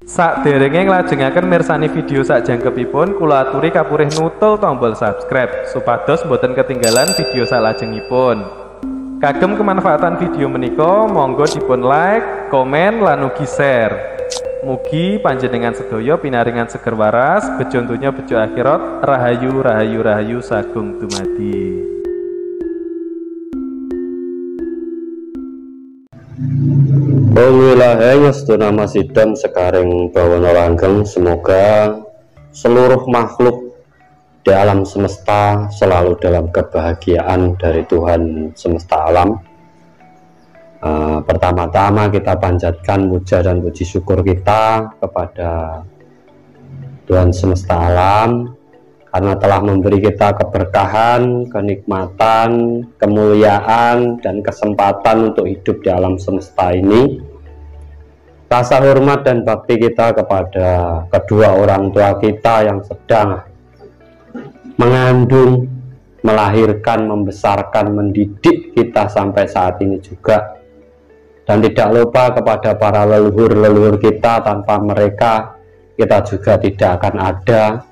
Sakderenge nglajengaken mirsani video sakjangkepipun, kula aturi kapurih nutul tombol subscribe supados boten ketinggalan video salajengipun. Kagem kemanfaatan video menika, monggo dipun like, komen, lan ugi share. Mugi panjenengan sedaya pinaringan seger waras, bejo donya bejo akhirat, rahayu rahayu rahayu sagung dumadi. Wilayah sedaya masidam sekaring bawana langgeng, semoga seluruh makhluk di alam semesta selalu dalam kebahagiaan dari Tuhan semesta alam. Pertama-tama kita panjatkan puja dan puji syukur kita kepada Tuhan semesta alam karena telah memberi kita keberkahan, kenikmatan, kemuliaan, dan kesempatan untuk hidup di alam semesta ini. Rasa hormat dan bakti kita kepada kedua orang tua kita yang sedang mengandung, melahirkan, membesarkan, mendidik kita sampai saat ini juga. Dan tidak lupa kepada para leluhur-leluhur kita, tanpa mereka kita juga tidak akan ada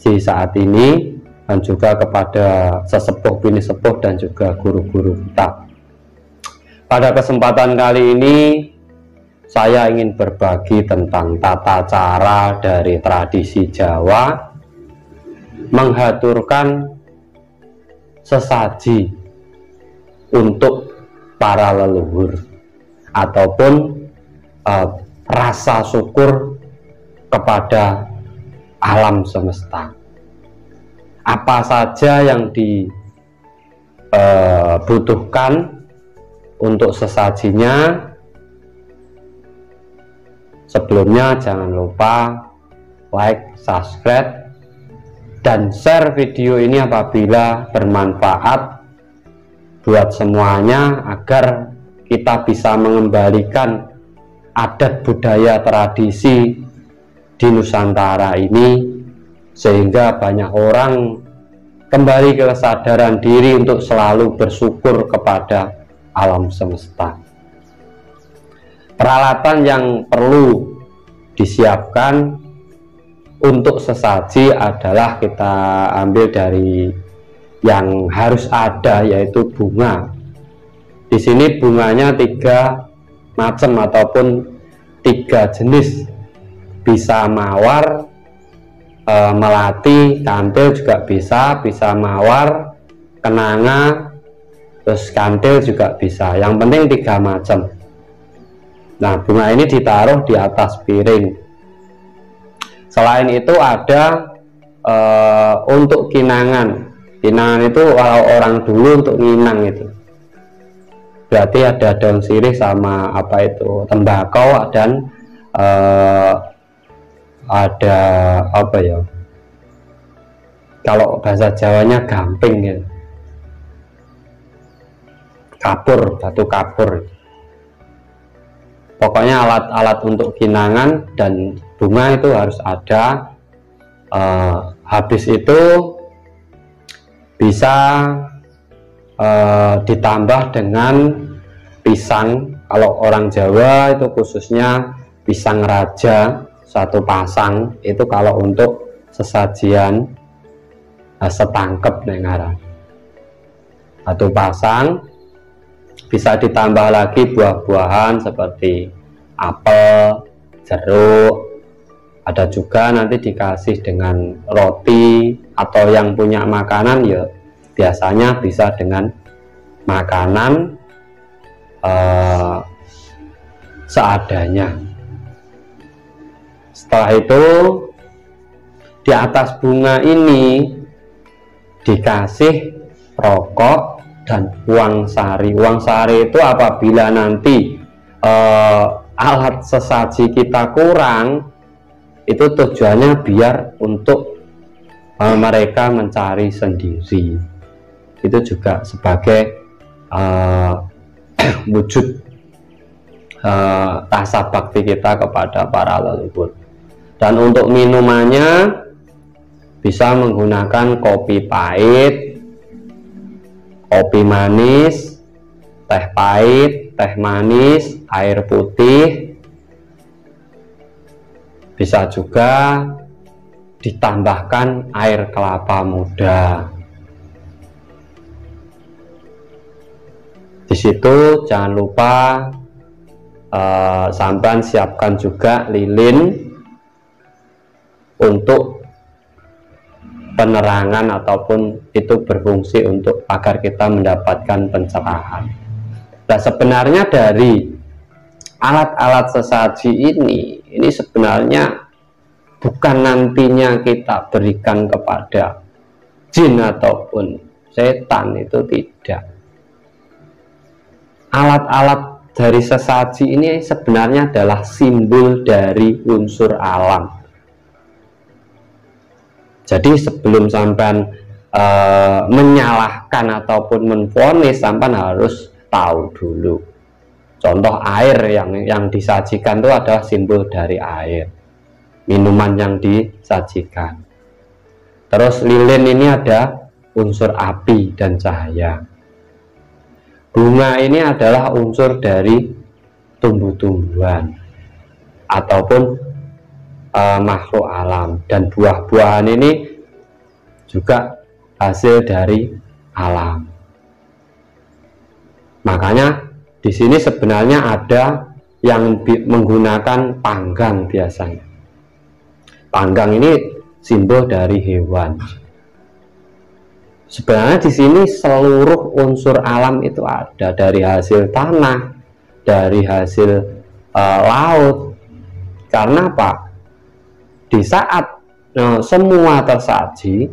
di saat ini, dan juga kepada sesepuh bini sepuh dan juga guru-guru kita. Pada kesempatan kali ini saya ingin berbagi tentang tata cara dari tradisi Jawa menghaturkan sesaji untuk para leluhur ataupun rasa syukur kepada alam semesta. Apa saja yang dibutuhkan untuk sesajinya? Sebelumnya jangan lupa like, subscribe, dan share video ini apabila bermanfaat buat semuanya, agar kita bisa mengembalikan adat budaya tradisi di Nusantara ini, sehingga banyak orang kembali ke kesadaran diri untuk selalu bersyukur kepada alam semesta. Peralatan yang perlu disiapkan untuk sesaji adalah kita ambil dari yang harus ada, yaitu bunga. Di sini bunganya 3 macam ataupun 3 jenis. Bisa mawar, melati, kantil juga bisa mawar, kenanga, terus kantil juga bisa. Yang penting 3 macam. Nah, bunga ini ditaruh di atas piring. Selain itu ada untuk kinangan. Kinangan itu kalau orang dulu untuk nginang itu. Berarti ada daun sirih sama apa itu, tembakau, dan ada apa ya, kalau bahasa Jawanya gamping ya, kapur, batu kapur. Pokoknya alat-alat untuk kinangan dan bunga itu harus ada. Habis itu bisa ditambah dengan pisang. Kalau orang Jawa itu khususnya pisang raja 1 pasang, itu kalau untuk sesajian setangkep nengaran 1 pasang. Bisa ditambah lagi buah-buahan seperti apel, jeruk. Ada juga nanti dikasih dengan roti, atau yang punya makanan ya biasanya bisa dengan makanan seadanya. Setelah itu di atas bunga ini dikasih rokok dan uang sari. Uang sari itu apabila nanti alat sesaji kita kurang, itu tujuannya biar untuk mereka mencari sendiri. Itu juga sebagai wujud rasa bakti kita kepada para leluhur. Dan untuk minumannya bisa menggunakan kopi pahit, kopi manis, teh pahit, teh manis, air putih, Bisa juga ditambahkan air kelapa muda. Di situ jangan lupa sampean siapkan juga lilin untuk penerangan, ataupun itu berfungsi untuk agar kita mendapatkan pencerahan. Nah, sebenarnya dari alat-alat sesaji ini sebenarnya bukan nantinya kita berikan kepada jin ataupun setan, itu tidak. Alat-alat dari sesaji ini sebenarnya adalah simbol dari unsur alam. Jadi sebelum sampean menyalahkan ataupun menvonis, sampean harus tahu dulu. Contoh air yang disajikan itu adalah simbol dari air, minuman yang disajikan. Terus lilin ini ada unsur api dan cahaya. Bunga ini adalah unsur dari tumbuh-tumbuhan ataupun makhluk alam, dan buah-buahan ini juga hasil dari alam. Makanya di sini sebenarnya ada yang menggunakan panggang biasanya. Panggang ini simbol dari hewan. Sebenarnya di sini seluruh unsur alam itu ada, dari hasil tanah, dari hasil laut. Karena apa? Di saat semua tersaji,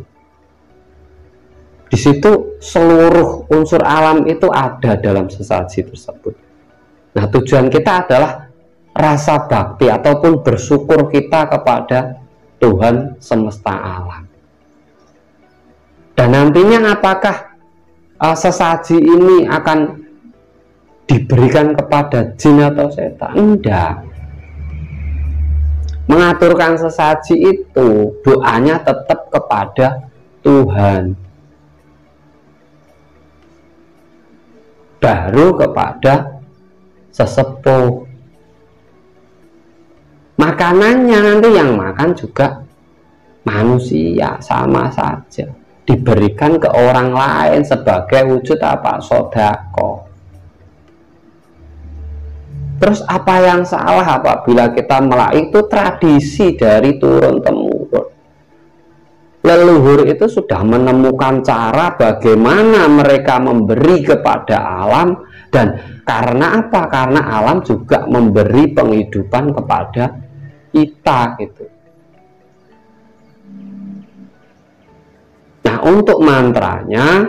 di situ seluruh unsur alam itu ada dalam sesaji tersebut. Nah, tujuan kita adalah rasa bakti ataupun bersyukur kita kepada Tuhan semesta alam. Dan nantinya apakah sesaji ini akan diberikan kepada jin atau setan? Enggak. Mengaturkan sesaji itu doanya tetap kepada Tuhan, baru kepada sesepuh. Makanannya nanti yang makan juga manusia, sama saja, diberikan ke orang lain sebagai wujud apa? Sodako. Terus apa yang salah apabila kita itu tradisi dari turun temurun. Leluhur itu sudah menemukan cara bagaimana mereka memberi kepada alam, dan karena apa? Karena alam juga memberi penghidupan kepada kita gitu. Nah, untuk mantranya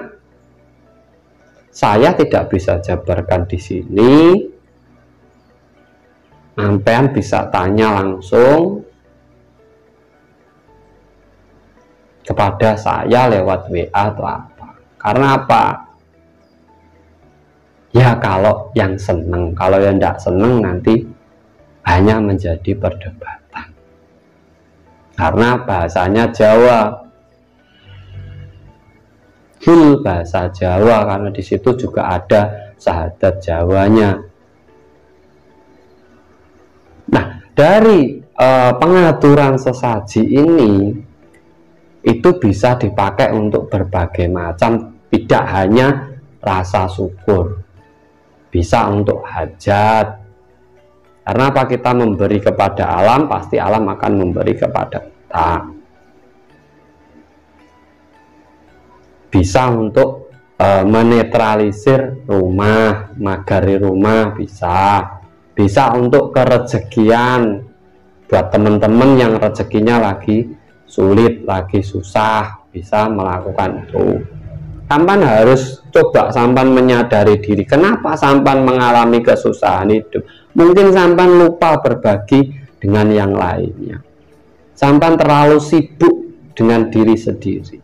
saya tidak bisa jabarkan di sini. Sampean bisa tanya langsung kepada saya lewat WA atau apa. Karena apa? Ya kalau yang seneng, kalau yang tidak seneng nanti hanya menjadi perdebatan. Karena bahasanya Jawa, full bahasa Jawa, karena di situ juga ada syahadat Jawanya. Nah, dari pengaturan sesaji ini itu bisa dipakai untuk berbagai macam, tidak hanya rasa syukur, bisa untuk hajat. Karena apa? Kita memberi kepada alam, pasti alam akan memberi kepada kita. Bisa untuk menetralisir rumah, magari rumah, bisa untuk kerezekian buat teman-teman yang rezekinya lagi sulit, lagi susah, bisa melakukan itu. Sampan harus coba sampan menyadari diri, kenapa sampan mengalami kesusahan hidup. Mungkin sampan lupa berbagi dengan yang lainnya, sampan terlalu sibuk dengan diri sendiri.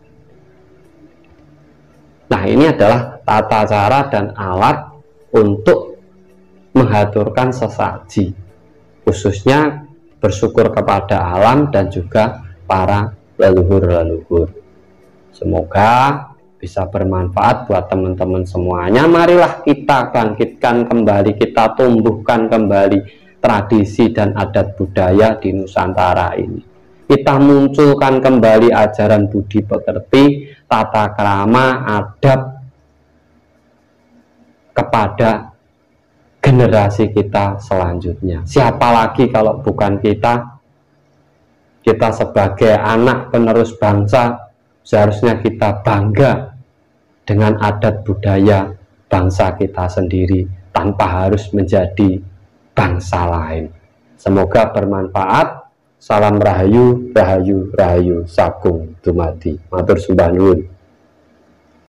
Nah, ini adalah tata cara dan alat untuk mengaturkan sesaji, khususnya bersyukur kepada alam dan juga para leluhur-leluhur. Semoga bisa bermanfaat buat teman-teman semuanya. Marilah kita bangkitkan kembali, kita tumbuhkan kembali tradisi dan adat budaya di Nusantara ini. Kita munculkan kembali ajaran budi pekerti, tata krama, adab kepada generasi kita selanjutnya. Siapa lagi kalau bukan kita? Kita sebagai anak penerus bangsa seharusnya kita bangga dengan adat budaya bangsa kita sendiri tanpa harus menjadi bangsa lain. Semoga bermanfaat. Salam rahayu, rahayu, rahayu, sagung dumadi. Matur sembah nuwun.